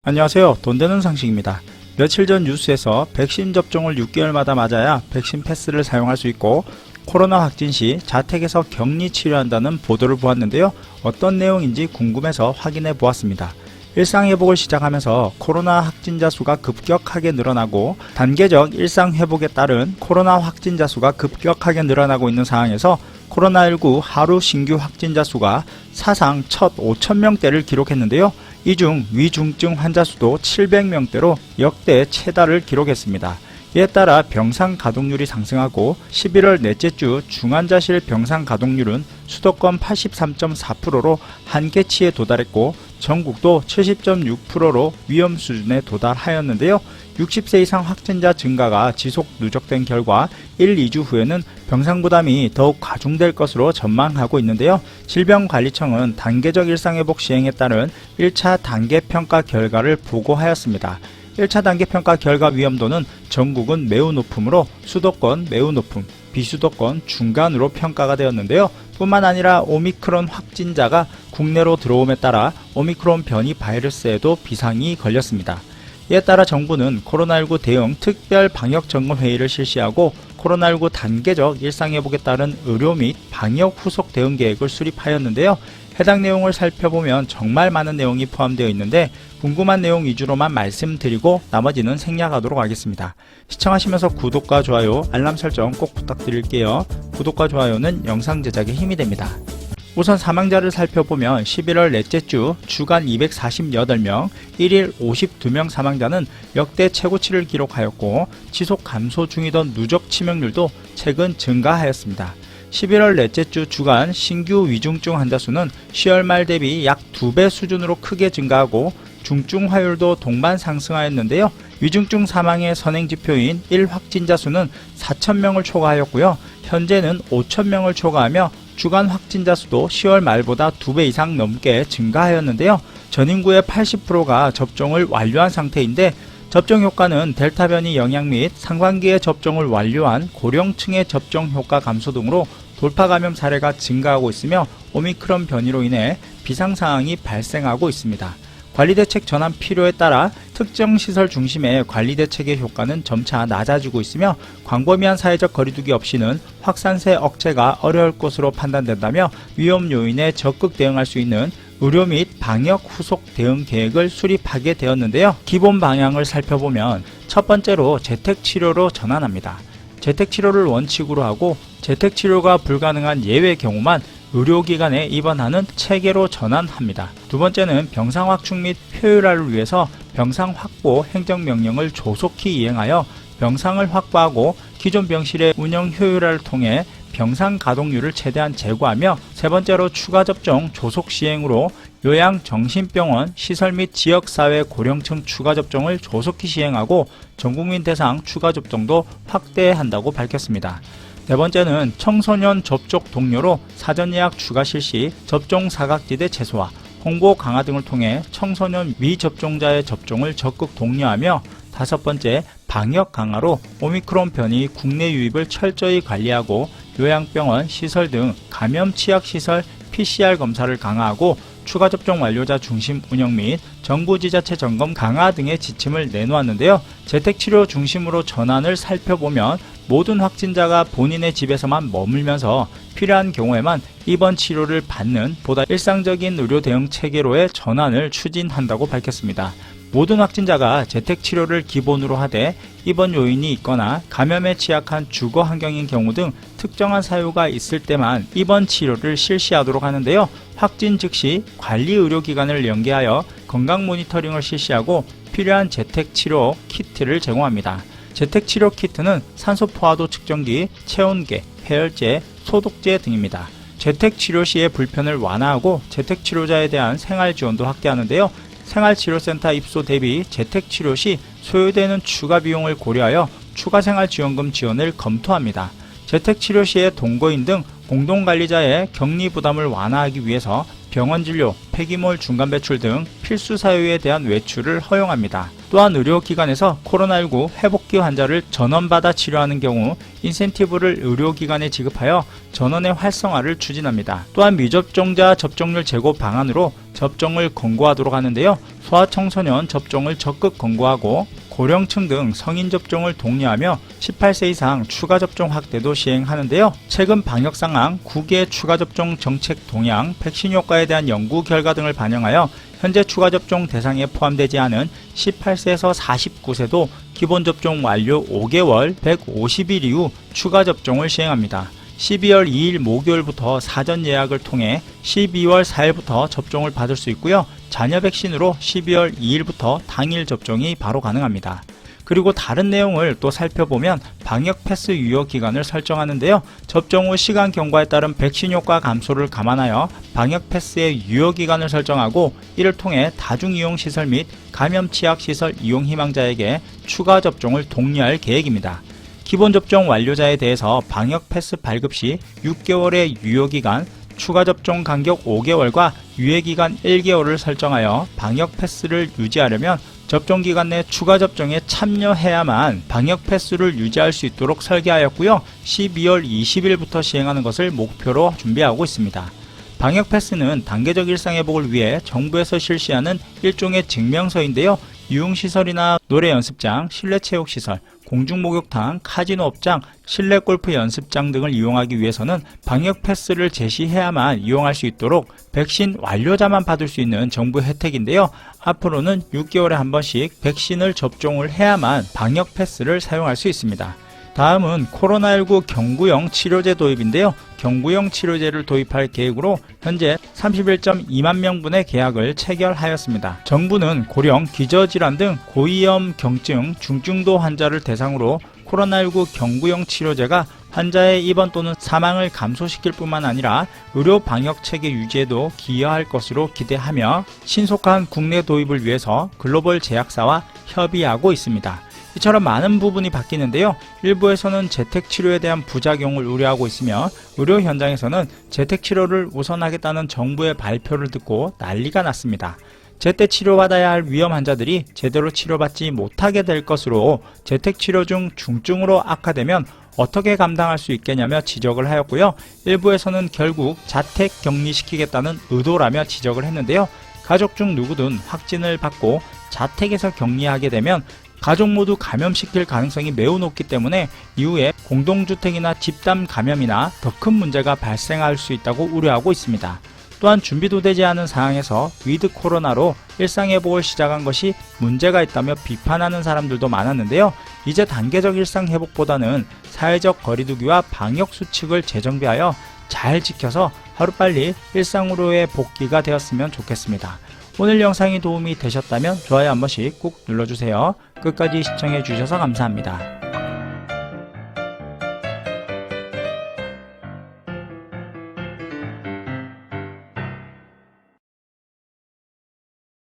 안녕하세요. 돈되는 상식입니다. 며칠 전 뉴스에서 백신 접종을 6개월마다 맞아야 백신 패스를 사용할 수 있고 코로나 확진 시 자택에서 격리 치료한다는 보도를 보았는데요. 어떤 내용인지 궁금해서 확인해 보았습니다. 일상회복을 시작하면서 코로나 확진자 수가 급격하게 늘어나고 단계적 일상회복에 따른 코로나 확진자 수가 급격하게 늘어나고 있는 상황에서 코로나19 하루 신규 확진자 수가 사상 첫 5,000명대를 기록했는데요. 이 중 위중증 환자 수도 700명대로 역대 최다를 기록했습니다. 이에 따라 병상 가동률이 상승하고 11월 넷째 주 중환자실 병상 가동률은 수도권 83.4%로 한계치에 도달했고 전국도 70.6%로 위험 수준에 도달하였는데요. 60세 이상 확진자 증가가 지속 누적된 결과 1, 2주 후에는 병상 부담이 더욱 가중될 것으로 전망하고 있는데요. 질병관리청은 단계적 일상회복 시행에 따른 1차 단계평가 결과를 보고하였습니다. 1차 단계평가 결과 위험도는 전국은 매우 높으므로 수도권 매우 높음, 비수도권 중간으로 평가가 되었는데요. 뿐만 아니라 오미크론 확진자가 국내로 들어옴에 따라 오미크론 변이 바이러스에도 비상이 걸렸습니다. 이에 따라 정부는 코로나19 대응 특별 방역점검회의를 실시하고 코로나19 단계적 일상회복에 따른 의료 및 방역 후속 대응 계획을 수립하였는데요. 해당 내용을 살펴보면 정말 많은 내용이 포함되어 있는데 궁금한 내용 위주로만 말씀드리고 나머지는 생략하도록 하겠습니다. 시청하시면서 구독과 좋아요, 알람 설정 꼭 부탁드릴게요. 구독과 좋아요는 영상 제작에 힘이 됩니다. 우선 사망자를 살펴보면 11월 넷째 주 주간 248명, 1일 52명 사망자는 역대 최고치를 기록하였고 지속 감소 중이던 누적 치명률도 최근 증가하였습니다. 11월 넷째 주 주간 신규 위중증 환자 수는 10월 말 대비 약 2배 수준으로 크게 증가하고 중증 화율도 동반 상승하였는데요. 위중증 사망의 선행지표인 1확진자 수는 4,000명을 초과하였고요. 현재는 5,000명을 초과하며 주간 확진자 수도 10월 말보다 2배 이상 넘게 증가하였는데요. 전 인구의 80%가 접종을 완료한 상태인데 접종 효과는 델타 변이 영향 및 상반기에 접종을 완료한 고령층의 접종 효과 감소 등으로 돌파 감염 사례가 증가하고 있으며 오미크론 변이로 인해 비상 상황이 발생하고 있습니다. 관리대책 전환 필요에 따라 특정 시설 중심의 관리대책의 효과는 점차 낮아지고 있으며 광범위한 사회적 거리두기 없이는 확산세 억제가 어려울 것으로 판단된다며 위험 요인에 적극 대응할 수 있는 의료 및 방역 후속 대응 계획을 수립하게 되었는데요. 기본 방향을 살펴보면 첫 번째로 재택치료로 전환합니다. 재택치료를 원칙으로 하고 재택치료가 불가능한 예외 경우만 의료기관에 입원하는 체계로 전환합니다. 두 번째는 병상 확충 및 효율화를 위해서 병상 확보 행정명령을 조속히 이행하여 병상을 확보하고 기존 병실의 운영 효율화를 통해 병상 가동률을 최대한 제고하며 세 번째로 추가 접종 조속 시행으로 요양 정신병원 시설 및 지역사회 고령층 추가 접종을 조속히 시행하고 전국민 대상 추가 접종도 확대한다고 밝혔습니다. 네 번째는 청소년 접촉 동료로 사전 예약 추가 실시, 접종 사각지대 최소화, 홍보 강화 등을 통해 청소년 미접종자의 접종을 적극 독려하며 다섯 번째, 방역 강화로 오미크론 변이 국내 유입을 철저히 관리하고 요양병원, 시설 등 감염 취약시설 PCR 검사를 강화하고 추가 접종 완료자 중심 운영 및 정부 지자체 점검 강화 등의 지침을 내놓았는데요. 재택치료 중심으로 전환을 살펴보면 모든 확진자가 본인의 집에서만 머물면서 필요한 경우에만 입원 치료를 받는 보다 일상적인 의료 대응 체계로의 전환을 추진한다고 밝혔습니다. 모든 확진자가 재택치료를 기본으로 하되 입원 요인이 있거나 감염에 취약한 주거 환경인 경우 등 특정한 사유가 있을 때만 입원 치료를 실시하도록 하는데요. 확진 즉시 관리의료기관을 연계하여 건강 모니터링을 실시하고 필요한 재택치료 키트를 제공합니다. 재택치료 키트는 산소 포화도 측정기, 체온계, 해열제, 소독제 등입니다. 재택치료 시의 불편을 완화하고 재택치료자에 대한 생활지원도 확대하는데요. 생활치료센터 입소 대비 재택치료 시 소요되는 추가 비용을 고려하여 추가 생활지원금 지원을 검토합니다. 재택치료 시에 동거인 등 공동관리자의 격리 부담을 완화하기 위해서 병원 진료, 폐기물 중간 배출 등 필수 사유에 대한 외출을 허용합니다. 또한 의료기관에서 코로나19 회복기 환자를 전원받아 치료하는 경우 인센티브를 의료기관에 지급하여 전원의 활성화를 추진합니다. 또한 미접종자 접종률 제고 방안으로 접종을 권고하도록 하는데요. 소아청소년 접종을 적극 권고하고 고령층 등 성인 접종을 독려하며 18세 이상 추가 접종 확대도 시행하는데요. 최근 방역 상황, 9개 추가 접종 정책 동향, 백신 효과에 대한 연구 결과 등을 반영하여 현재 추가 접종 대상에 포함되지 않은 18세에서 49세도 기본 접종 완료 5개월 150일 이후 추가 접종을 시행합니다. 12월 2일 목요일부터 사전 예약을 통해 12월 4일부터 접종을 받을 수 있고요. 자녀 백신으로 12월 2일부터 당일 접종이 바로 가능합니다. 그리고 다른 내용을 또 살펴보면 방역 패스 유효 기간을 설정하는데요. 접종 후 시간 경과에 따른 백신 효과 감소를 감안하여 방역 패스의 유효 기간을 설정하고 이를 통해 다중이용 시설 및 감염 취약 시설 이용 희망자에게 추가 접종을 독려할 계획입니다. 기본 접종 완료자에 대해서 방역 패스 발급 시 6개월의 유효기간, 추가 접종 간격 5개월과 유예기간 1개월을 설정하여 방역 패스를 유지하려면 접종 기간 내 추가 접종에 참여해야만 방역 패스를 유지할 수 있도록 설계하였고요. 12월 20일부터 시행하는 것을 목표로 준비하고 있습니다. 방역 패스는 단계적 일상회복을 위해 정부에서 실시하는 일종의 증명서인데요. 유흥시설이나 노래 연습장, 실내 체육시설, 공중목욕탕, 카지노 업장, 실내 골프 연습장 등을 이용하기 위해서는 방역 패스를 제시해야만 이용할 수 있도록 백신 완료자만 받을 수 있는 정부 혜택인데요. 앞으로는 6개월에 한 번씩 백신을 접종을 해야만 방역 패스를 사용할 수 있습니다. 다음은 코로나19 경구형 치료제 도입인데요. 경구형 치료제를 도입할 계획으로 현재 31.2만 명분의 계약을 체결하였습니다. 정부는 고령, 기저질환 등 고위험 경증, 중증도 환자를 대상으로 코로나19 경구형 치료제가 환자의 입원 또는 사망을 감소시킬 뿐만 아니라 의료 방역 체계 유지에도 기여할 것으로 기대하며 신속한 국내 도입을 위해서 글로벌 제약사와 협의하고 있습니다. 이처럼 많은 부분이 바뀌는데요. 일부에서는 재택치료에 대한 부작용을 우려하고 있으며 의료 현장에서는 재택치료를 우선하겠다는 정부의 발표를 듣고 난리가 났습니다. 제때 치료받아야 할 위험 환자들이 제대로 치료받지 못하게 될 것으로 재택치료 중 중증으로 악화되면 어떻게 감당할 수 있겠냐며 지적을 하였고요. 일부에서는 결국 자택 격리시키겠다는 의도라며 지적을 했는데요. 가족 중 누구든 확진을 받고 자택에서 격리하게 되면 가족 모두 감염시킬 가능성이 매우 높기 때문에 이후에 공동주택이나 집단 감염이나 더 큰 문제가 발생할 수 있다고 우려하고 있습니다. 또한 준비도 되지 않은 상황에서 위드 코로나로 일상회복을 시작한 것이 문제가 있다며 비판하는 사람들도 많았는데요. 이제 단계적 일상회복보다는 사회적 거리두기와 방역수칙을 재정비하여 잘 지켜서 하루빨리 일상으로의 복귀가 되었으면 좋겠습니다. 오늘 영상이 도움이 되셨다면 좋아요 한 번씩 꾹 눌러주세요. 끝까지 시청해 주셔서 감사합니다.